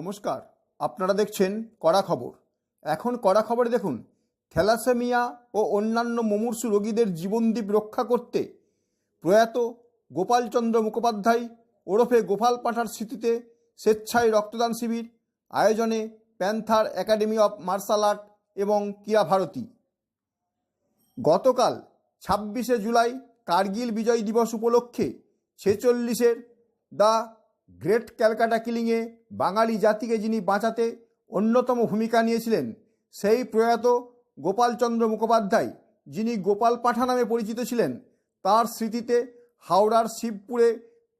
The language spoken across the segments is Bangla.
নমস্কার, আপনারা দেখছেন কড়া খবর। এখন কড়া খবরে দেখুন, থ্যালাসেমিয়া ও অন্যান্য মুমূর্ষু রোগীদের জীবনদীপ রক্ষা করতে প্রয়াত গোপালচন্দ্র মুখোপাধ্যায় ওরফে গোপাল পাঁঠার স্মৃতিতে স্বেচ্ছায় রক্তদান শিবির আয়োজনে Panther academy of martial art এবং ক্রীড়া ভারতী। গতকাল 26শে জুলাই কার্গিল বিজয় দিবস উপলক্ষে 46-এর দ্য গ্রেট ক্যালকাটা কিলিংয়ে বাঙালি জাতিকে যিনি বাঁচাতে অন্যতম ভূমিকা নিয়েছিলেন, সেই প্রয়াত গোপালচন্দ্র মুখোপাধ্যায়, যিনি গোপাল পাঁঠা নামে পরিচিত ছিলেন, তার স্মৃতিতে হাওড়ার শিবপুরে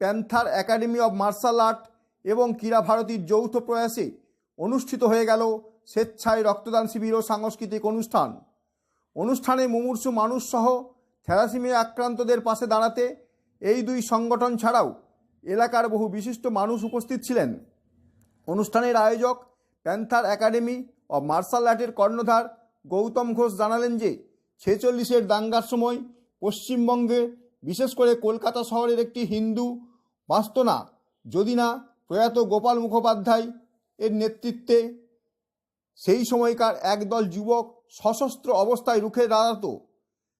panther academy of martial art এবং ক্রীড়া ভারতীর যৌথ প্রয়াসে অনুষ্ঠিত হয়ে গেল স্বেচ্ছায় রক্তদান শিবির ও সাংস্কৃতিক অনুষ্ঠান। অনুষ্ঠানে মুমূর্ষু মানুষসহ থ্যালাসেমিয়া আক্রান্তদের পাশে দাঁড়াতে এই দুই সংগঠন ছাড়াও এলাকার বহু বিশিষ্ট মানুষ উপস্থিত ছিলেন। অনুষ্ঠানের আয়োজক প্যান্থার একাডেমি অব মার্শাল আর্টের কর্ণধার গৌতম ঘোষ জানালেন যে 46-এর দাঙ্গার সময় পশ্চিমবঙ্গে, বিশেষ করে কলকাতা শহরের একটি হিন্দু বাঁচত না যদি না প্রয়াত গোপাল মুখোপাধ্যায় এর নেতৃত্বে সেই সময়কার একদল যুবক সশস্ত্র অবস্থায় রুখে দাঁড়াতো।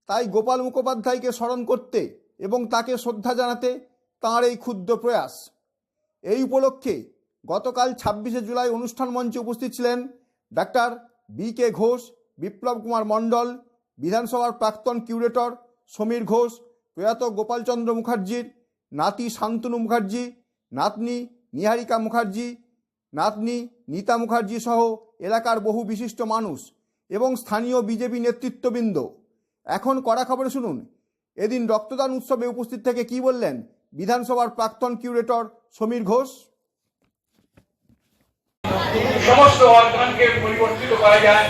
তাই গোপাল মুখোপাধ্যায়কে স্মরণ করতে এবং তাকে শ্রদ্ধা জানাতে তাঁর এই ক্ষুদ্র প্রয়াস। এই উপলক্ষে গতকাল 26শে জুলাই অনুষ্ঠান মঞ্চে উপস্থিত ছিলেন ডাক্তার বি.কে. ঘোষ, বিপ্লব কুমার মণ্ডল, বিধানসভার প্রাক্তন কিউরেটর সমীর ঘোষ, প্রয়াত গোপালচন্দ্র মুখার্জির নাতি শান্তনু মুখার্জি, নাতনি নিহারিকা মুখার্জি, নাতনি নীতা মুখার্জি সহ এলাকার বহু বিশিষ্ট মানুষ এবং স্থানীয় বিজেপি নেতৃত্ববৃন্দ। এখন কড়া খবরে শুনুন এদিন রক্তদান উৎসবে উপস্থিত থেকে কি বললেন বিধানসভার প্রাক্তন কিউরেটর সমীর ঘোষ। সমস্ত অর্গানকে পরিবর্তিত করা যায়,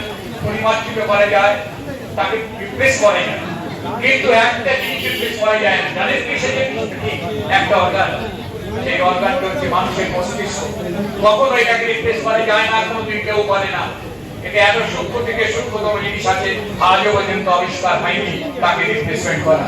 পরিমার্জিত করা যায়, তাকে রিপ্লেস করা যায়, কিন্তু একটা জিনিস রিপ্লেস করা যায় না। জানেন কি সেটা? একটা অর্গান, সেই অর্গানটা হচ্ছে মানুষের মস্তিষ্ক। কখনো এটাকে রিপ্লেস করা যায় না, কোনোদিন কেউ পারে না। এটা এত সূক্ষ্ম থেকে সূক্ষ্মতম জিনিস আছে, আজও পর্যন্ত আবিষ্কার হয়নি তাকে রিপ্লেসমেন্ট করা।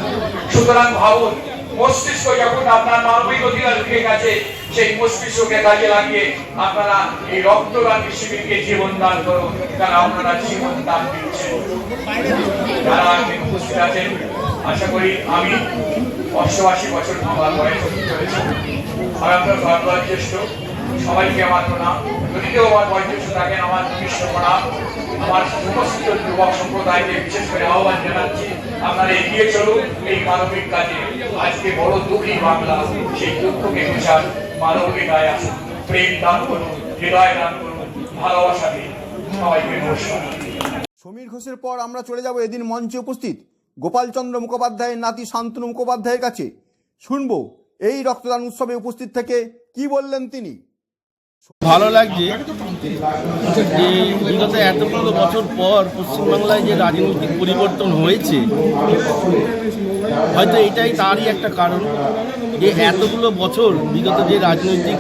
সুতরাং ভাবুন, মস্তিষ্ক যখন আপনার মানবিক অধিকার ঢুকে গেছে, সেই মস্তিষ্ককে কাজে লাগিয়ে আপনারা এই রক্তদান শিবিরকে জীবন দান করুন, কারণ আপনারা জীবন দান দিচ্ছেন। যারা উপস্থিত আছেন, আশা করি আমি 88 বছর আমার বয়স হতে চলেছে। আর আপনার সর্বজ্যেষ্ঠ সবাইকে আমার প্রণাম। যদি কেউ আমার বয়োজ্যেষ্ঠ থাকেন, আমার কৃষ্ণ প্রণাম। আমার সমস্ত যুবক সম্প্রদায়কে বিশেষ করে আহ্বান জানাচ্ছি, আপনারা এগিয়ে চলুন এই মানবিক কাজে। আজকে বড় দুঃখী বাংলা, সেই দুঃখকে বুঝান, মানবিকতায় আসুন, প্রেম দান করুন, হৃদয় দান করুন, ভালোবাসা দিন। সবাইকে নমস্কার। সমীর ঘোষের পর আমরা চলে যাব এদিন মঞ্চে উপস্থিত গোপালচন্দ্র মুখোপাধ্যায়ের নাতি শান্তনু মুখোপাধ্যায়ের কাছে। শুনব এই রক্তদান উৎসবে উপস্থিত থেকে কি বললেন তিনি। ভালো লাগছে যে বিগত এতগুলো বছর পর পশ্চিমবাংলায় যে রাজনৈতিক পরিবর্তন হয়েছে, হয়তো এটাই তারই একটা কারণ যে এতগুলো বছর বিগত যে রাজনৈতিক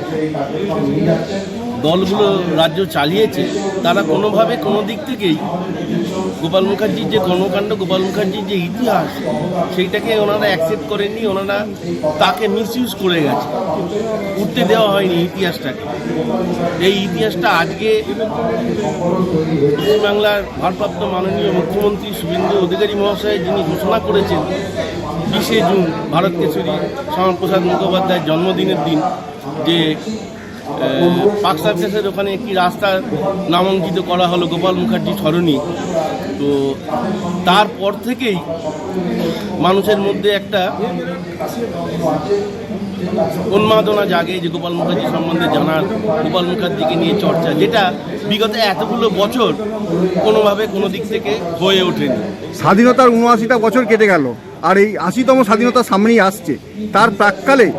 দলগুলো রাজ্য চালিয়েছে, তারা কোনোভাবে কোনো দিক থেকেই গোপাল মুখার্জির যে কর্মকাণ্ড, গোপাল মুখার্জির যে ইতিহাস, সেইটাকে ওনারা অ্যাকসেপ্ট করেননি। ওনারা তাকে মিসইউজ করে গেছে, উঠতে দেওয়া হয়নি ইতিহাসটাকে। এই ইতিহাসটা আজকে পশ্চিমবাংলার ভারপ্রাপ্ত মাননীয় মুখ্যমন্ত্রী শুভেন্দু অধিকারী মহাশয় যিনি ঘোষণা করেছেন 20শে জুন ভারত কেশরী শ্যামাপ্রসাদ মুখোপাধ্যায়ের জন্মদিনের দিন, যে পার্ক সার্কাসের ওখানে একটি রাস্তা নামাঙ্কিত করা হলো গোপাল মুখার্জি স্মরণী। তো তারপর থেকেই মানুষের মধ্যে একটা উন্মাদনা জাগে যে গোপাল মুখার্জি সম্বন্ধে জানার, গোপাল মুখার্জিকে নিয়ে চর্চা, যেটা বিগত এতগুলো বছর কোনোভাবে কোনো দিক থেকে হয়ে ওঠেনি। স্বাধীনতার ৭৯টা বছর কেটে গেল, আর এই ৮০তম স্বাধীনতা সামনেই আসছে। তার প্রাক্কালে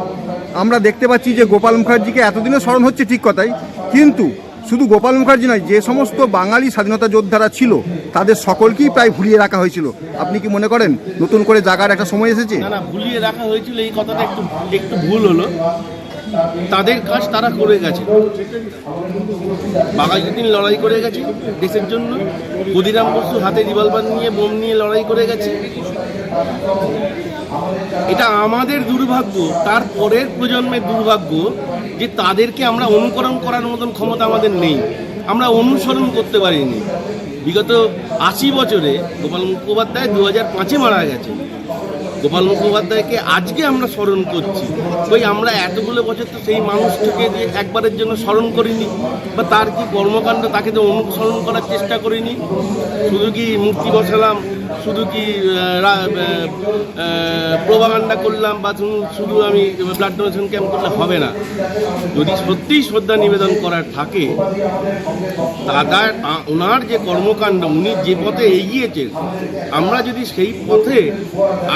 আমরা দেখতে পাচ্ছি যে গোপাল মুখার্জিকে এতদিনে স্মরণ হচ্ছে, ঠিক কথাই, কিন্তু শুধু গোপাল মুখার্জি নয়, যে সমস্ত বাঙালি স্বাধীনতা যোদ্ধারা ছিল তাদের সকলকেই প্রায় ভুলিয়ে রাখা হয়েছিল। আপনি কি মনে করেন নতুন করে জাগার একটা সময় এসেছে? না, ভুলিয়ে রাখা হয়েছিল এই কথাটা একটু ভুল হলো। তাদের কাজ তারা করে গেছে, বাঘাযতীন লড়াই করে গেছে দেশের জন্য, ক্ষুদিরাম বসু হাতে রিভলভার নিয়ে, বোম নিয়ে লড়াই করে গেছে। এটা আমাদের দুর্ভাগ্য, তার পরের প্রজন্মের দুর্ভাগ্য যে তাদেরকে আমরা অনুকরণ করার মতন ক্ষমতা আমাদের নেই, আমরা অনুসরণ করতে পারিনি। বিগত 80 বছরে গোপাল মুখোপাধ্যায় 2005-এ মারা গেছে। গোপাল মুখোপাধ্যায়কে আজকে আমরা স্মরণ করছি, ওই আমরা এতগুলো বছর তো সেই মানুষটাকে যে একবারের জন্য স্মরণ করিনি, বা তার কি কর্মকাণ্ড তাকে তো অনুসরণ করার চেষ্টা করিনি। শুধু কি মূর্তি বসালাম, শুধু কি প্রোপাগান্ডা করলাম, বা শুধু আমি ব্লাড ডোনেশন ক্যাম্প করলে হবে না। যদি সত্যিই শ্রদ্ধা নিবেদন করার থাকে, তার ওনার যে কর্মকাণ্ড, উনি যে পথে এগিয়েছেন, আমরা যদি সেই পথে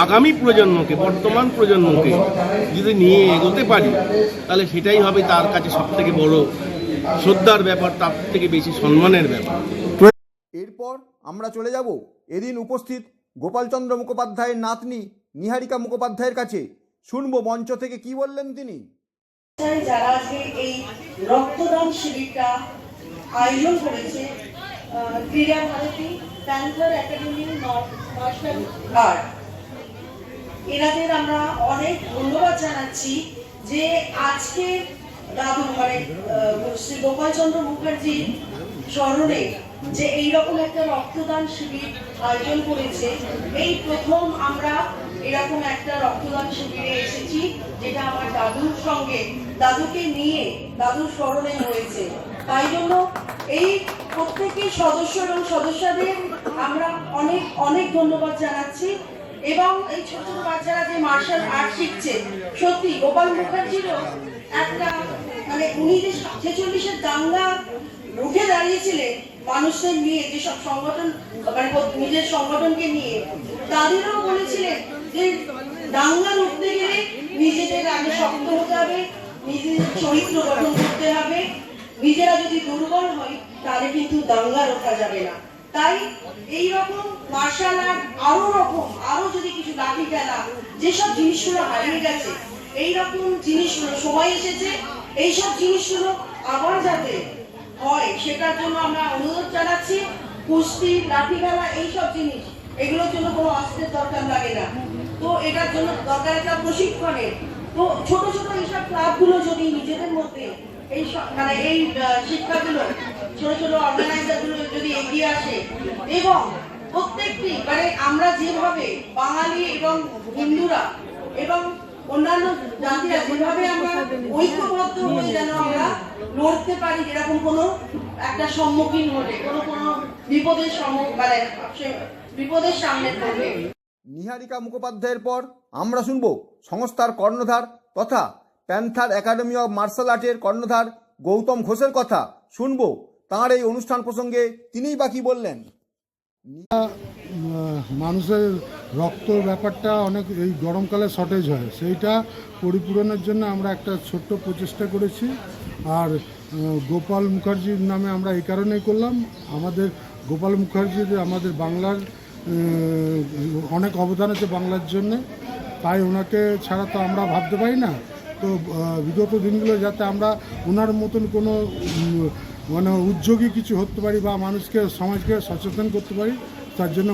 আগামী প্রজন্মকে, বর্তমান প্রজন্মকে যদি নিয়ে এগোতে পারি, তাহলে সেটাই হবে তার কাছে সবথেকে বড় শ্রদ্ধার ব্যাপার, তার থেকে বেশি সম্মানের ব্যাপার। এরপর আমরা চলে যাব এদিন উপস্থিত গোপালচন্দ্র মুখোপাধ্যায়ের নাতনি নিহারিকা মুখোপাধ্যায়ের কাছে। শুনবো মঞ্চ থেকে কি বললেন তিনি। যারা আজকে এই রক্তদান শিবিরটা আয়োজন করেছে, Krida Bharati, Panther Academy, Martial Art, এনাদের আমরা অনেক ধন্যবাদ জানাচ্ছি যে আজকে দাদু মানে শ্রী গোপালচন্দ্র মুখার্জির স্মরণে যে এইরকম একটা রক্তদান শিবির আয়োজন করেছে। এই প্রথম আমরা এরকম একটা রক্তদান শিবিরে এসেছি, যেটা আমার দাদুর সঙ্গে, দাদুকে নিয়ে, দাদুর স্মরণে হয়েছে। তাই জন্য এই প্রত্যেকের সদস্য এবং সদস্যদের আমরা অনেক অনেক ধন্যবাদ জানাচ্ছি। এবং এই ছোট ছোট বাচ্চারা যে মার্শাল আর্ট শিখছে, সত্যি গোপাল মুখার্জিরও একটা মানে উনি যে 46-এর দাঙ্গা উঠে দাঁড়িয়েছিলেন মানুষদের নিয়ে, যেসব সংগঠন মানে নিজের সংগঠনকে নিয়ে, তাদেরও বলেছিলেন যে দাঙ্গা রুখতে গেলে নিজেদের আগে শক্ত হতে হবে, নিজেদের চরিত্র গঠন করতে হবে। নিজেরা যদি দুর্বল হয় তাহলে কিন্তু দাঙ্গা রোখা যাবে না। তাই এই রকম মার্শাল আর্ট আরো যদি কিছু লাঠি খেলা, যেসব জিনিসগুলো হারিয়ে গেছে, এইরকম জিনিসগুলো সময় এসেছে, এইসব জিনিসগুলো আবার যাতে হয় সেটার জন্য আমরা অনুরোধ জানাচ্ছি। কুস্তি, লাঠি খেলা, এইসব জিনিস, এগুলোর জন্য কোনো অস্ত্রের দরকার লাগে না। তো এটার জন্য দরকার একটা প্রশিক্ষণের। তো ছোট ছোট এইসব ক্লাবগুলো যদি নিজেদের মধ্যে এই মানে এই শিক্ষাগুলো, ছোট ছোট অর্গানাইজারগুলো যদি এগিয়ে আসে, এবং প্রত্যেকটি মানে আমরা যেভাবে বাঙালি এবং হিন্দুরা এবং অন্যান্য জাতিরা যেভাবে আমরা ঐক্যবদ্ধ হয়ে যেন আমরা লড়তে পারি, যেরকম কোনো একটা সম্মুখীন হলে, কোনো বিপদের সামনে পড়লে। নিহারিকা মুখোপাধ্যায়ের পর আমরা শুনব সংস্থার কর্ণধার তথা প্যান্থার একাডেমি অব মার্শাল আর্টের কর্ণধার গৌতম ঘোষের কথা। শুনব তাঁর এই অনুষ্ঠান প্রসঙ্গে তিনিই বা কি বললেন। মানুষের রক্ত ব্যাপারটা অনেক এই গরমকালে শর্টেজ হয়, সেইটা পরিপূরণের জন্য আমরা একটা ছোট্ট প্রচেষ্টা করেছি। আর গোপাল মুখার্জির নামে আমরা এই কারণেই করলাম, আমাদের গোপাল মুখার্জির আমাদের বাংলার অনেক অবদান আছে বাংলার জন্যে, তাই ওনাকে ছাড়া তো আমরা ভাবতে পারি না। তো বিগত দিনগুলো যাতে আমরা ওনার মতন কোনো মানে উদ্যোগী কিছু হতে পারি বা মানুষকে, সমাজকে সচেতন করতে পারি, তার জন্য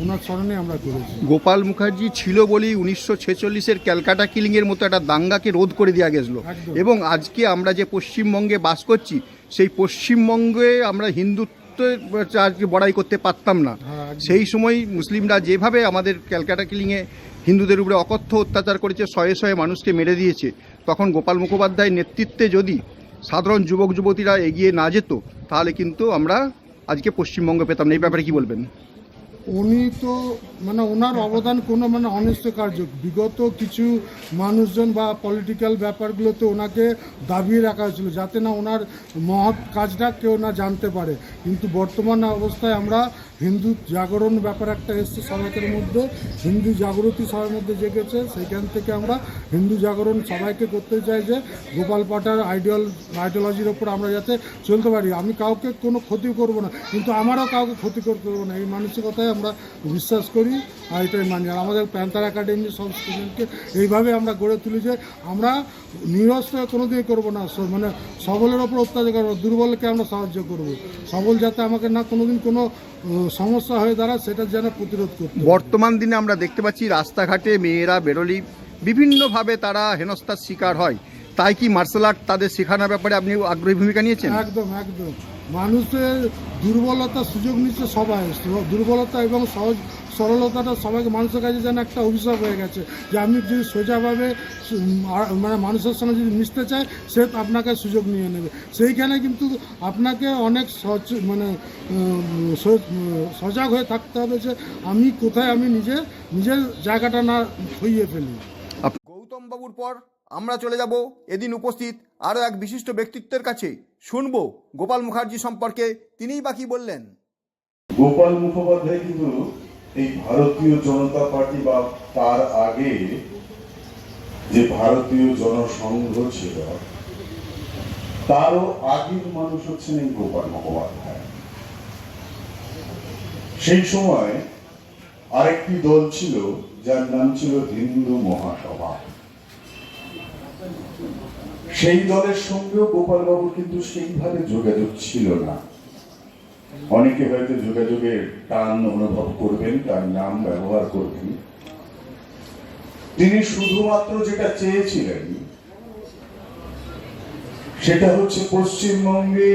ওনার স্মরণে আমরা করেছি। গোপাল মুখার্জি ছিল বলেই 1946-এর ক্যালকাটা কিলিংয়ের মতো একটা দাঙ্গাকে রোধ করে দেওয়া গেছিল। এবং আজকে আমরা যে পশ্চিমবঙ্গে বাস করছি, সেই পশ্চিমবঙ্গে আমরা হিন্দুত্বের বড়াই করতে পারতাম না। সেই সময় মুসলিমরা যেভাবে আমাদের ক্যালকাটা কিলিংয়ে হিন্দুদের উপরে অকথ্য অত্যাচার করেছে, শয়ে শয়ে মানুষকে মেরে দিয়েছে, তখন গোপাল মুখোপাধ্যায়ের নেতৃত্বে যদি সাধারণ যুবক যুবতীরা এগিয়ে না যেত, তাহলে কিন্তু আমরা আজকে পশ্চিমবঙ্গ পেতাম না। এই ব্যাপারে কি বলবেন? উনি তো মানে ওনার অবদান কোনো মানে অনিষ্টকার্য। বিগত কিছু মানুষজন বা পলিটিক্যাল ব্যাপারগুলোতে ওনাকে দাবিয়ে রাখা হয়েছিল যাতে না ওনার মহৎ কাজটা কেউ না জানতে পারে। কিন্তু বর্তমান অবস্থায় আমরা হিন্দু জাগরণ ব্যাপার একটা এসছে সমাজের মধ্যে, হিন্দু জাগরতি সবার মধ্যে জেগেছে, সেইখান থেকে আমরা হিন্দু জাগরণ সবাইকে করতে চাই যে গোপাল পাটার আইডিওলজির ওপর আমরা যাতে চলতে পারি। আমি কাউকে কোনো ক্ষতি করব না, কিন্তু আমারও কাউকে ক্ষতি করতে দেবো না, এই মানসিকতায় আমরা বিশ্বাস করি আর এটাই মানি। আর আমাদের প্যান্থার একাডেমির সব স্টুডেন্টকে এইভাবে আমরা গড়ে তুলি যে আমরা নিরস্ত্র কোনোদিনই করবো না, মানে সবলের ওপর অত্যাচার করবো, দুর্বলকে আমরা সাহায্য করব, সবল যাতে আমাকে না কোনোদিন কোনো সমস্যা হয়ে দাঁড়ায় সেটা যেন প্রতিরোধ করতে। বর্তমান দিনে আমরা দেখতে পাচ্ছি রাস্তাঘাটে মেয়েরা বেরোলেই বিভিন্নভাবে তারা হেনস্থার শিকার হয়। তাই কি মার্শাল আর্ট তাদের শেখানোর ব্যাপারে আপনি আগ্রহী ভূমিকা নিয়েছেন? একদম একদম মানুষের দুর্বলতার সুযোগ নিচ্ছে সবাই, দুর্বলতা এবং সহজ সরলতাটা সবাইকে মানুষের কাছে যেন একটা অভিশাপ হয়ে গেছে যে আপনি যদি সোজাভাবে মানে মানুষের সঙ্গে যদি মিশতে চায় সে আপনাকে সুযোগ নিয়ে নেবে। সেইখানে কিন্তু আপনাকে অনেক সজাগ হয়ে থাকতে হবে যে আমি কোথায় আমি নিজের জায়গাটা না খুইয়ে ফেলি। গৌতম বাবুর পর আমরা চলে যাব এদিন উপস্থিত আরও এক বিশিষ্ট ব্যক্তিত্বের কাছে, শুনবো গোপাল মুখার্জি সম্পর্কে তিনিই বা কি বললেন। গোপাল মুখোপাধ্যায় কিন্তু এই ভারতীয় জনতা পার্টি বা তার আগে যে ভারতীয় জনসংঘ ছিল তারও আগের মানুষ হচ্ছেন এই গোপাল মুখোপাধ্যায়। সেই সময় আরেকটি দল ছিল যার নাম ছিল হিন্দু মহাসভা। সেই দলের সঙ্গেও গোপাল বাবুর কিন্তু সেইভাবে যোগাযোগ ছিল না। অনেকে হয়তো যোগাযোগের টান অনুভব করবেন, তার নাম ব্যবহার করবেন। তিনি শুধুমাত্র যেটা চেয়েছিলেন সেটা হচ্ছে পশ্চিমবঙ্গে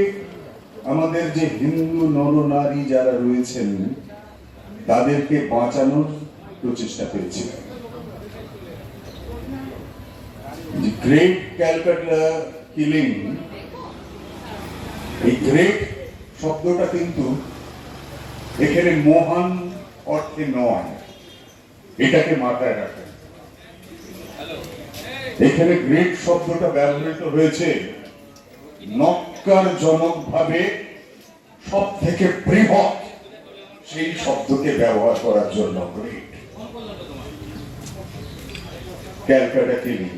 আমাদের যে হিন্দু নরনারী যারা রয়েছেন তাদেরকে বাঁচানোর প্রচেষ্টা করেছিলেন। গ্রেট ক্যালকাটা কিলিং, এই গ্রেট শব্দটা কিন্তু এখানে মহান অর্থে নয়, এটাকে মাথায় রাখেন। এখানে গ্রেট শব্দটা ব্যবহৃত হয়েছে নক্কারজনক ভাবে সব থেকে বৃহৎ সেই শব্দকে ব্যবহার করার জন্য গ্রেট ক্যালকাটা কিলিং।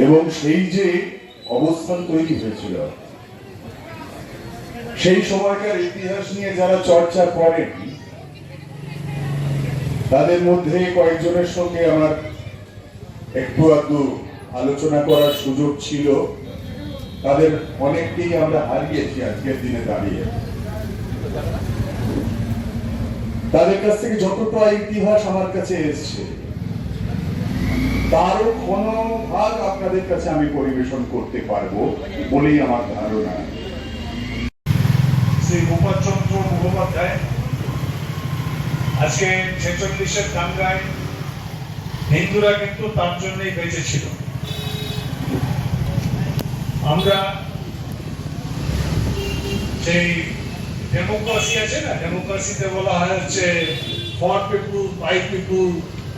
এবং সেই যে অবস্থান তৈরি হয়েছিল সেই সময়কার ইতিহাস নিয়ে যারা চর্চা করেন তাদের মধ্যে কয়েকজনের সঙ্গে আমার একটু আধটু আলোচনা করার সুযোগ ছিল। তাদের অনেককেই আমরা হারিয়েছি আজকের দিনে দাঁড়িয়ে। তাদের কাছ থেকে যতটা ইতিহাস আমার কাছে এসছে তারও কোনো ভাগ আপনাদের কাছে আমি পরিবেশন করতে পারবো বলেই আমার ধারণা। শ্রী গোপালচন্দ্র মুখোপাধ্যায় আজকে 46-এর দাঙ্গায় হিন্দুরা কিন্তু তার জন্যই বেঁচে ছিল। আমরা সেই ডেমোক্রেসি আছে না, ডেমোক্রেসিতে বলা হয় হচ্ছে ফর পিপুল বাই পিপুল,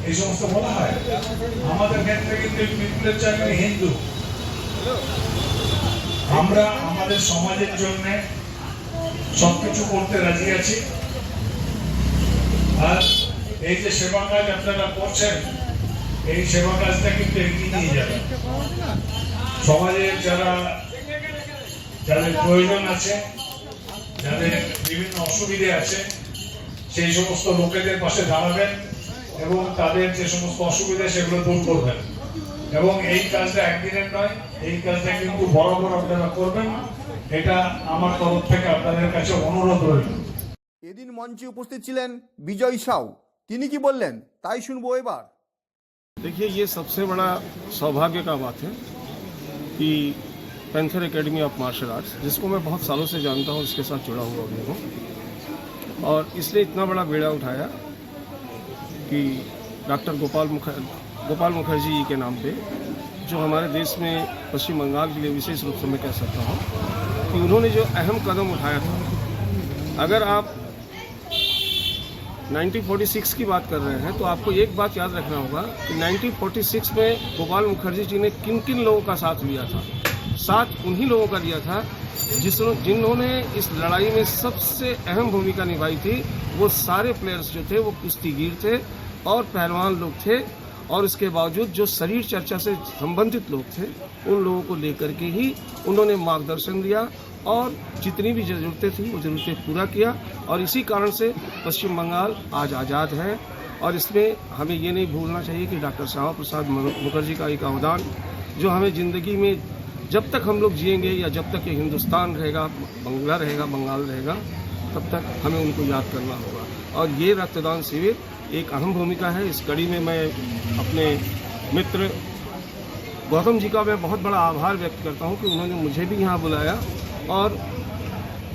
এই সমস্ত বলা হয়। আমাদের ক্ষেত্রে কিন্তু পিপুলের জায়গায় হিন্দু। আমরা আমাদের সমাজের জন্য সবকিছু করতে রাজি আছি। আর এই যে সেবা কাজ আপনারা করছেন, এই সেবা কাজটা কিন্তু এগিয়ে নিয়ে যাবে। সমাজের যাদের প্রয়োজন আছে, যাদের বিভিন্ন অসুবিধে আছে, সেই সমস্ত লোকেদের পাশে দাঁড়াবেন এবং তাদের যে সমস্ত অসুবিধা সেগুলো দূর করবেন। এবং এই কাজটা একদিনের নয়, এই কাজটা কিন্তু বরাবর আপনারা করবেন, এটা আমার তরফ থেকে আপনাদের কাছে অনুরোধ রইল। এদিন মঞ্চে উপস্থিত ছিলেন বিজয় সাউ, তিনি কি বললেন তাই শুনবো এবার। देखिए, ये सबसे बड़ा सौभाग्य का बात है कि Panther Academy of Martial Arts, जिसको मैं बहुत सालों से जानता हूँ, इसके साथ जुड़ा हुआ भी हूँ, और इसलिए इतना बड़ा बेड़ा उठाया कि डॉक्टर गोपाल मुखर्जी जी के नाम पे, जो हमारे देश में पश्चिम बंगाल के लिए विशेष रूप से मैं कह सकता हूँ कि उन्होंने जो अहम कदम उठाया था। अगर आप 1946 की बात कर रहे हैं तो आपको एक बात याद रखना होगा कि 1946 में गोपाल मुखर्जी जी ने किन किन लोगों का साथ लिया था। साथ उन्हीं लोगों का लिया था जिन्होंने इस लड़ाई में सबसे अहम भूमिका निभाई थी। वो सारे प्लेयर्स जो थे वो कुश्तीगीर थे और पहलवान लोग थे, और इसके बावजूद जो शरीर चर्चा से संबंधित लोग थे उन लोगों को लेकर के ही उन्होंने मार्गदर्शन दिया और जितनी भी ज़रूरतें थी वो ज़रूरतें पूरा किया। और इसी कारण से पश्चिम बंगाल आज आज़ाद है। और इसमें हमें ये नहीं भूलना चाहिए कि डॉक्टर श्यामा प्रसाद मुखर्जी का एक अवदान, जो हमें ज़िंदगी में जब तक हम लोग जिएंगे या जब तक ये हिंदुस्तान रहेगा, बंगला रहेगा, बंगाल रहेगा, तब तक हमें उनको याद करना होगा। और ये रक्तदान शिविर एक अहम भूमिका है। इस कड़ी में मैं अपने मित्र गौतम जी का मैं बहुत बड़ा आभार व्यक्त करता हूं कि उन्होंने मुझे भी यहां बुलाया और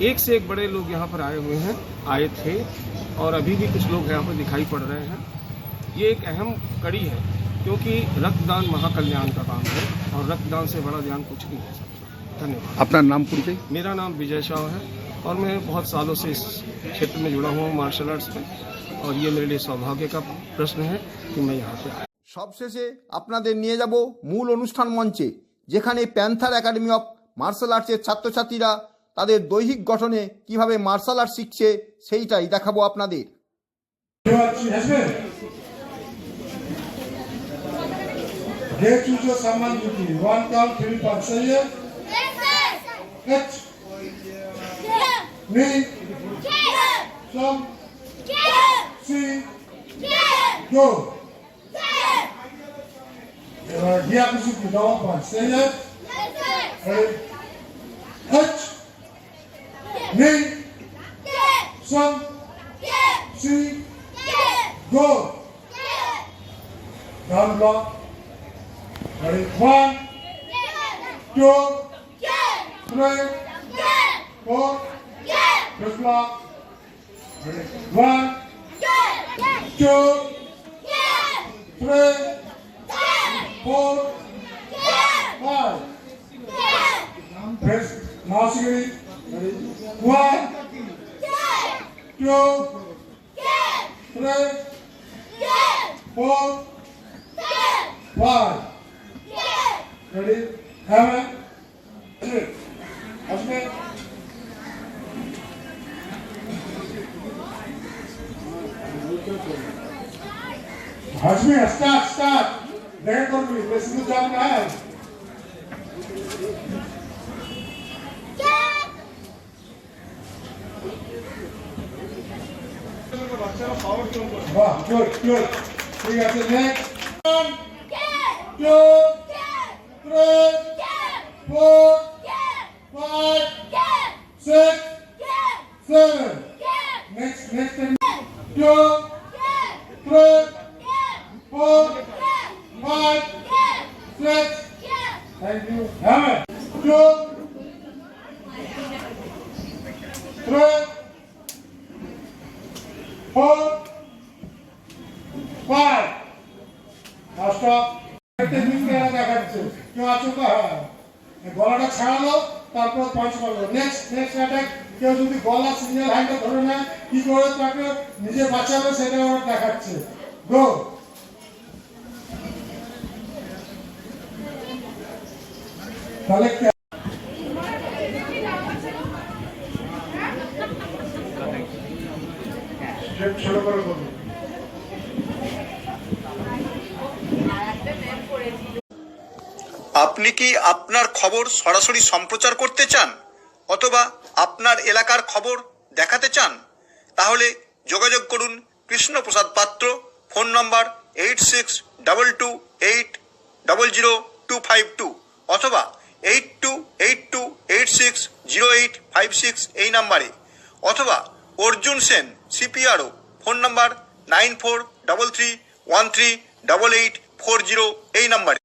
एक से एक बड़े लोग यहां पर आए थे और अभी भी कुछ लोग यहाँ पर दिखाई पड़ रहे हैं। ये एक अहम कड़ी है क्योंकि रक्तदान महाकल्याण का काम है और रक्तदान से बड़ा ध्यान कुछ नहीं हो सकता। धन्यवाद। আপনার नाम परिचय? मेरा नाम विजय शाह है और मैं बहुत सालों से इस क्षेत्र में जुड़ा हुआ हूँ मार्शल आर्ट्स में, और ये मेरे लिए सौभाग्य का प्रश्न है कि मैं यहाँ पे आया। সবশেষে আপনাদের নিয়ে যাব মূল অনুষ্ঠান মঞ্চে, যেখানে প্যান্থার একাডেমি অফ মার্শাল আর্টসের ছাত্রছাত্রীরা তাদের দৈহিক গঠনে কিভাবে মার্শাল আর্ট শিখছে সেইটাই দেখাবো আপনাদের। Get to your Saman duty. 1 count, 3 punch. Say it. Catch. Knee. Some. See. Go. Here to the down punch. Say it. Catch. Knee. Some. See. Go. Down block. Ready? 1, 2, 3, 4. Press block. Ready? 1, 2, 3, 4, 5. Press. Now see. Ready? 1, 2, 3, 4, 5. Ready? Hammer. Asme. Hashmi, start. There go me. Listen to John now. Wow, good. We got the next. 1, 2, 3, 4, 5, 6, 7. Next. 2, 3, 4, 5, 6. Thank you. Hammer. 2, 3, 4, 5. Now stop. গলাটা ছাড়ালো, তারপর পাঁচ করলো। Next attack. কেউ যদি গলা সিঙ্গেল হ্যান্ডে ধরে নেয় কি করে তাকে নিজে বাঁচাবে সেটা ওরা দেখাচ্ছে। গো। তাহলে ছোট করে করবো। আপনি কি আপনার খবর সরাসরি সম্প্রচার করতে চান অথবা আপনার এলাকার খবর দেখাতে চান? তাহলে যোগাযোগ করুন কৃষ্ণপ্রসাদ পাত্র, ফোন নম্বর 8622800252 অথবা 8282860856 এই নাম্বারে, অথবা অর্জুন সেন CPRO, ফোন নম্বর 9433138840 এই নাম্বারে।